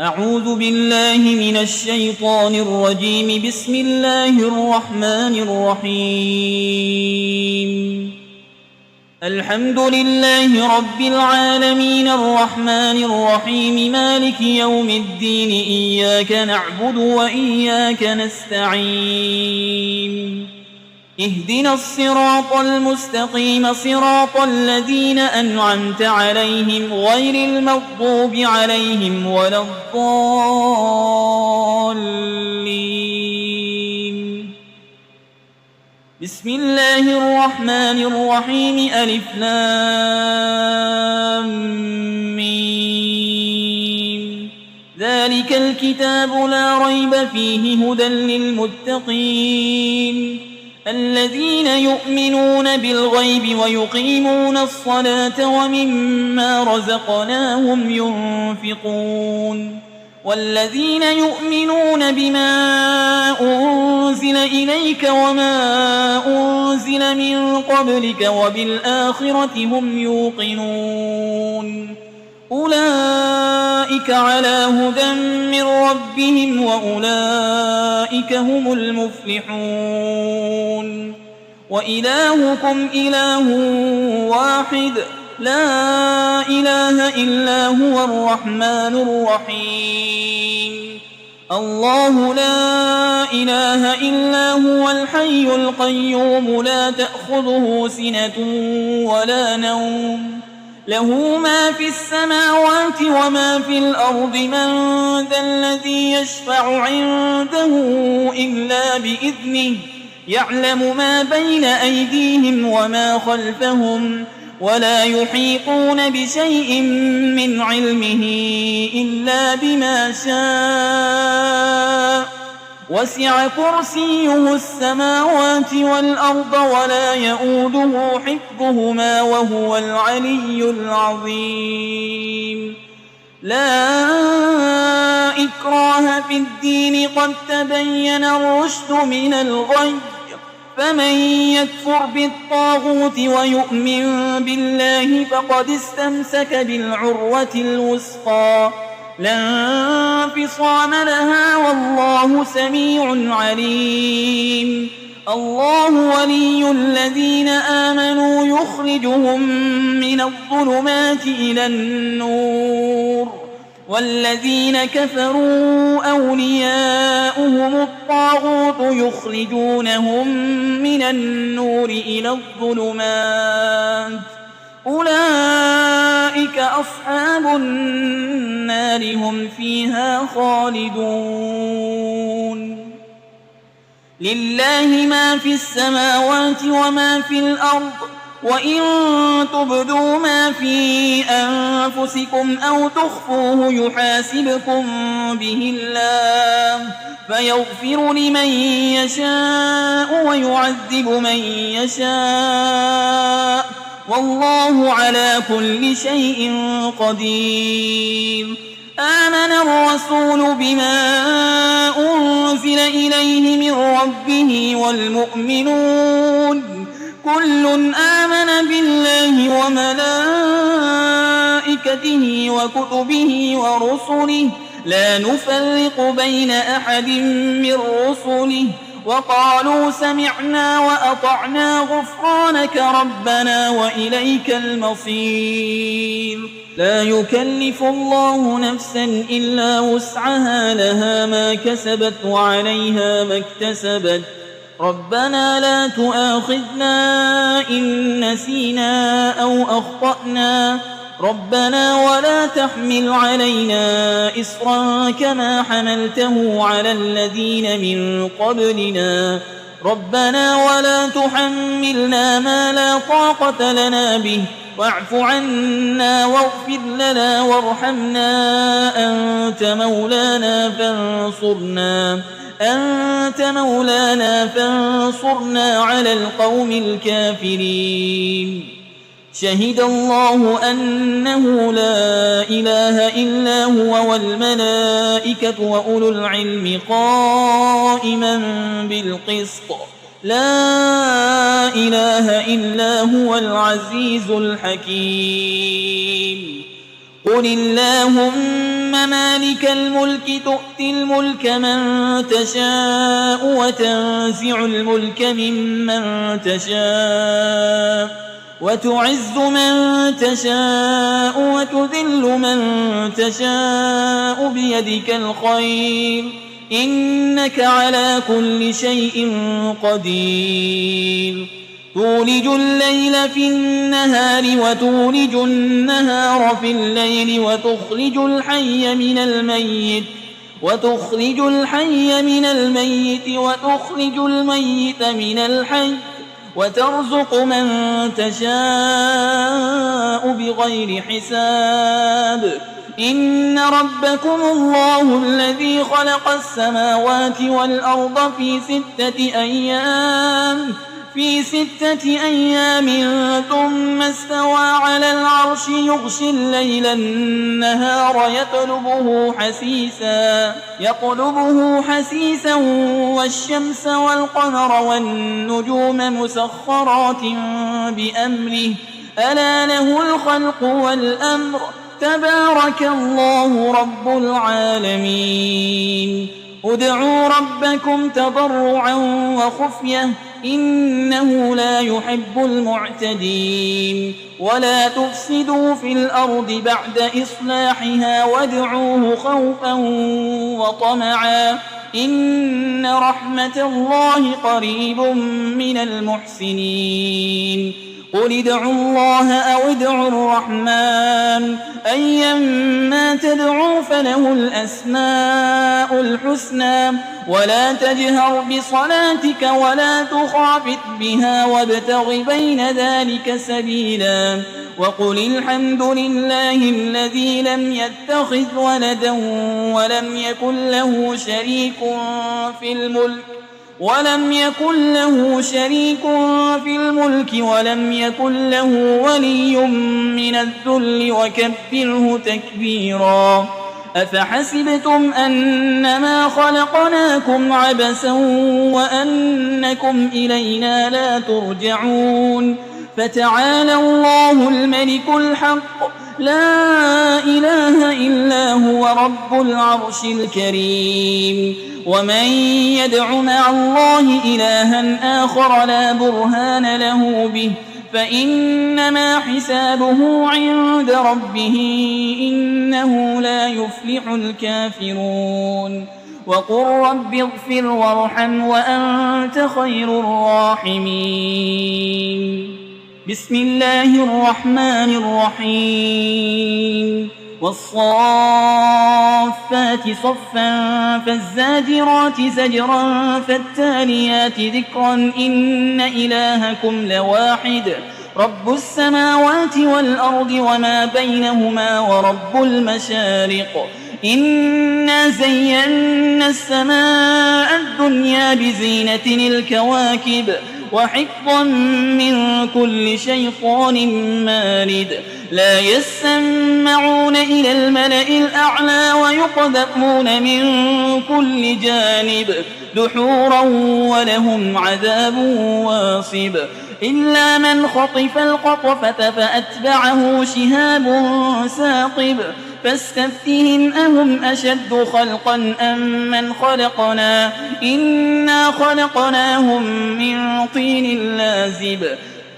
أعوذ بالله من الشيطان الرجيم. بسم الله الرحمن الرحيم. الحمد لله رب العالمين الرحمن الرحيم مالك يوم الدين. إياك نعبد وإياك نستعين. اهدنا الصراط المستقيم صراط الذين أنعمت عليهم غير المغضوب عليهم ولا الضالين. بسم الله الرحمن الرحيم. ألف لام ميم. ذلك الكتاب لا ريب فيه هدى للمتقين الذين يؤمنون بالغيب ويقيمون الصلاة ومما رزقناهم ينفقون والذين يؤمنون بما أنزل إليك وما أنزل من قبلك وبالآخرة هم يوقنون أولئك على هدى من ربهم وأولئك هم المفلحون. وإلهكم إله واحد لا إله إلا هو الرحمن الرحيم. الله لا إله إلا هو الحي القيوم لا تأخذه سنة ولا نوم له ما في السماوات وما في الأرض. من ذا الذي يشفع عنده إلا بإذنه يعلم ما بين أيديهم وما خلفهم ولا يحيطون بشيء من علمه إلا بما شاء. وسع كرسيه السماوات والأرض ولا يؤوده حفظهما وهو العلي العظيم. لا إكراه في الدين قد تبين الرشد من الغي. فمن يكفر بالطاغوت ويؤمن بالله فقد استمسك بالعروة الوثقى لا انفصام لها والله سميع عليم. الله ولي الذين آمنوا يخرجهم من الظلمات إلى النور والذين كفروا أولياؤهم الطاغوت يخرجونهم من النور إلى الظلمات أولئك أصحاب النار هم فيها خالدون. لله ما في السماوات وما في الأرض وإن تبدوا ما في أنفسكم أو تخفوه يحاسبكم به الله فيغفر لمن يشاء ويعذب من يشاء والله على كل شيء قدير. آمن الرسول بما أنزل إليه من ربه والمؤمنون كل آمن بالله وملائكته وكتبه ورسله لا نفرق بين أحد من رسله وقالوا سمعنا وأطعنا غفرانك ربنا وإليك المصير. لا يكلف الله نفسا إلا وسعها لها ما كسبت وعليها ما اكتسبت. ربنا لا تؤاخذنا إن نسينا أو أخطأنا ربنا ولا تحمل علينا إصرا كما حملته على الذين من قبلنا ربنا ولا تحملنا ما لا طاقة لنا به واعف عنا واغفر لنا وارحمنا أنت مولانا فانصرنا على القوم الكافرين. شهد الله أنه لا إله إلا هو والملائكة وأولو العلم قائما بالقسط لا إله إلا هو العزيز الحكيم. قل اللهم مالك الملك تؤتي الملك من تشاء وتنزع الملك ممن تشاء وتعز من تشاء وتذل من تشاء بيدك الخير إنك على كل شيء قدير تولج الليل في النهار وتولج النهار في الليل وتخرج الحي من الميت وتخرج الميت من الحي وترزق من تشاء بغير حساب إن ربكم الله الذي خلق السماوات والأرض في 6 أيام ثم استوى على العرش يغشي الليل النهار يطلبه حسيسا والشمس والقمر والنجوم مسخرات بأمره ألا له الخلق والأمر تبارك الله رب العالمين ادعوا ربكم تضرعا وخفية إنه لا يحب المعتدين ولا تفسدوا في الأرض بعد إصلاحها وادعوه خوفا وطمعا إن رحمة الله قريب من المحسنين قل ادعوا الله أو ادعوا الرحمن أيما تدعوا فله الأسماء الحسنى ولا تجهر بصلاتك ولا تخافت بها وابتغ بين ذلك سبيلا وقل الحمد لله الذي لم يتخذ ولدا ولم يكن له شريك في الملك ولم يكن له ولي من الذل وكبره تكبيرا أفحسبتم أنما خلقناكم عبثا وأنكم إلينا لا ترجعون فتعالى الله الملك الحق لا إله إلا هو رب العرش الكريم ومن يدع مع الله إلها آخر لا برهان له به فإنما حسابه عند ربه إنه لا يفلح الكافرون وقل رب اغفر وارحم وأنت خير الراحمين بسم الله الرحمن الرحيم والصافات صفا فالزاجرات زجرا فالتاليات ذكرا إن إلهكم لواحد رب السماوات والأرض وما بينهما ورب المشارق إنا زينا السماء الدنيا بزينة الكواكب وحفظا من كل شيطان مارد لا يسمعون إلى الملأ الأعلى ويقذفون من كل جانب دحورا ولهم عذاب واصب إلا من خطف الخطفة فأتبعه شهاب ثاقب فاستفتهم أهم أشد خلقا أم من خلقنا إنا خلقناهم من طين لازب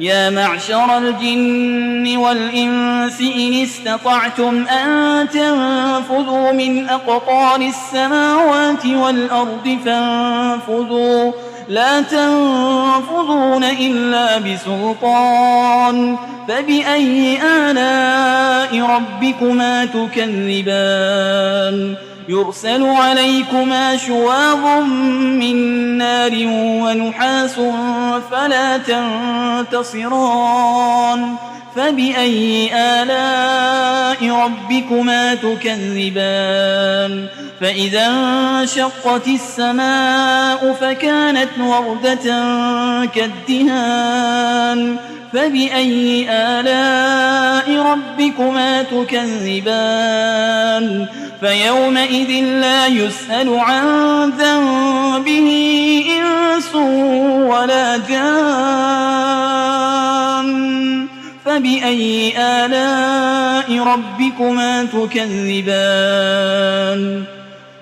يا معشر الجن والإنس إن استطعتم أن تنفذوا من أقطار السماوات والأرض فانفذوا لا تنفذون إلا بسلطان فبأي آلاء ربكما تكذبان يرسل عليكما شواظ من نار ونحاس فلا تنتصران فبأي آلاء ربكما تكذبان فإذا انشقت السماء فكانت وردة كالدهان فبأي آلاء ربكما تكذبان فيومئذ لا يسأل عن ذنبه إنس ولا جان فبأي آلاء ربكما تكذبان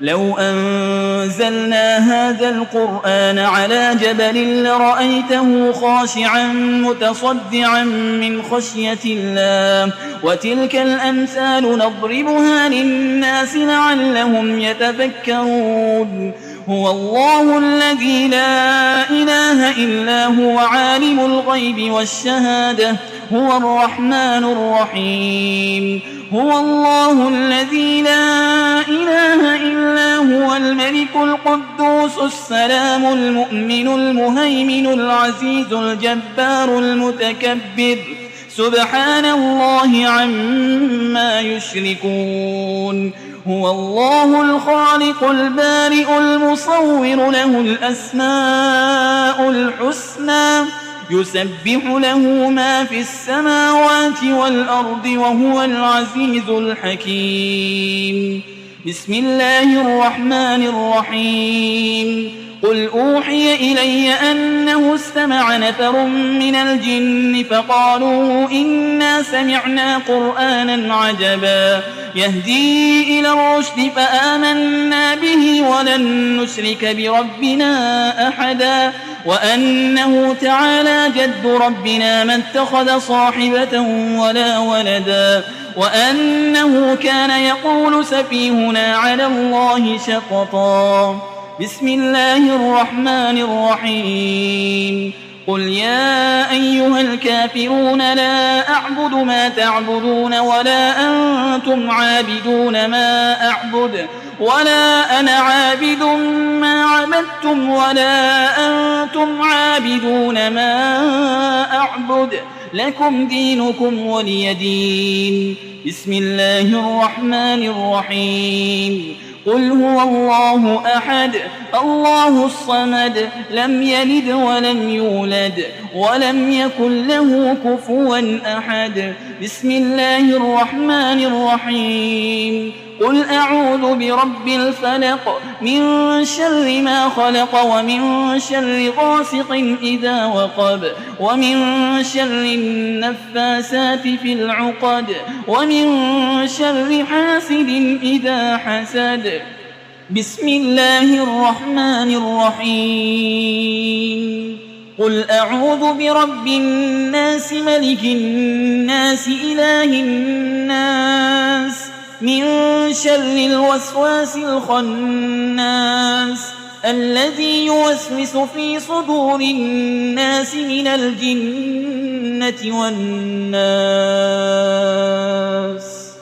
لو أنزلنا هذا القرآن على جبل لرأيته خاشعا متصدعا من خشية الله وتلك الأمثال نضربها للناس لعلهم يتفكرون هو الله الذي لا إله إلا هو عالم الغيب والشهادة هو الرحمن الرحيم هو الله الذي لا إله إلا هو الملك القدوس السلام المؤمن المهيمن العزيز الجبار المتكبر سبحان الله عما يشركون هو الله الخالق البارئ المصور له الأسماء الحسنى يسبح له ما في السماوات والأرض وهو العزيز الحكيم بسم الله الرحمن الرحيم قل أوحي إلي أنه استمع نفر من الجن فقالوا إنا سمعنا قرآنا عجبا يهدي إلى الرشد فآمنا به ولن نشرك بربنا أحدا وأنه تعالى جد ربنا ما اتخذ صاحبة ولا ولدا وأنه كان يقول سفيهنا على الله شططا بسم الله الرحمن الرحيم قل يا أيها الكافرون لا أعبد ما تعبدون ولا أنتم عابدون ما أعبد ولا أنا عابد ما عبدتم ولا أنتم عابدون ما أعبد لكم دينكم ولي دين بسم الله الرحمن الرحيم قل هو الله أحد الله الصمد لم يلد ولم يولد ولم يكن له كفوا أحد بسم الله الرحمن الرحيم قل أعوذ برب الفلق من شر ما خلق ومن شر غاسق إذا وقب ومن شر النفاسات في العقد ومن شر حاسد إذا حسد بسم الله الرحمن الرحيم قل أعوذ برب الناس ملك الناس إله الناس من شر الوسواس الخناس الذي يوسوس في صدور الناس من الجنة والناس